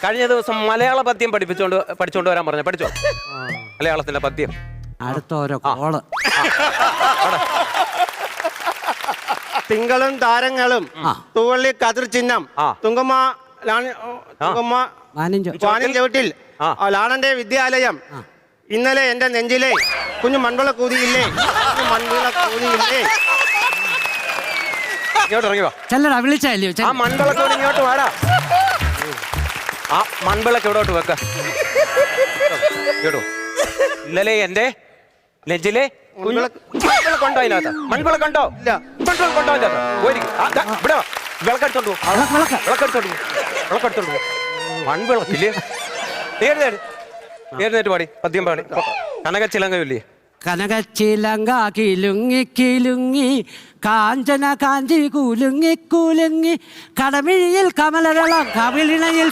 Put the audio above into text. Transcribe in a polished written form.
കഴിഞ്ഞ ദിവസം മലയാള പദ്യം പഠിച്ചോണ്ട് വരാൻ പറഞ്ഞു. പഠിച്ചോ മലയാളത്തിന്റെ പദ്യം? അടുത്ത ഓരോ കോള്. തിങ്കളും താരങ്ങളും തൂവള്ളി കതിർ ചിഹ്നം തുങ്കമ്മ വാനിൻ ചവിട്ടിൽ ലാണന്റെ വിദ്യാലയം ഇന്നലെ എന്റെ നെഞ്ചിലെ കുഞ്ഞു മൺവിള കൂതിയില്ലേ മൺവിള കൂതിയില്ലേ. ഇങ്ങോട്ട് ഇറങ്ങി വാ. ചെല്ലടാ വിളിച്ചല്ലോ. ആ മൺവിളക്കോട് ഇങ്ങോട്ട് വാടാ. ആ മൺവിളക്ക് എവിടോട്ട് വെക്ക. കേട്ടോ ഇന്നലെ എന്റെ നെഞ്ചിലെ മൺവിളക്കുണ്ടോ അതിനകത്ത്? മൺവിളക്കുണ്ടോ? ഇല്ല. മൺവിളക്കുണ്ടോ അതിനകത്ത്? ഇവിടെ വിളക്കടിച്ചോണ്ട് വിളക്കടിച്ചോണ്ട് മൺവിളക്കില്ലേ? നേരിട്ട് പാടി പദ്യം പാടി. കനകച്ചിലങ്കയില്ലേ? കനകച്ചിലങ്ക കിലുങ്ങി കിലുങ്ങി കാഞ്ചന കാഞ്ചി കുലുങ്ങി കുലുങ്ങി കടമിഴിയിൽ കമലവെള്ളം കവിളിണയിൽ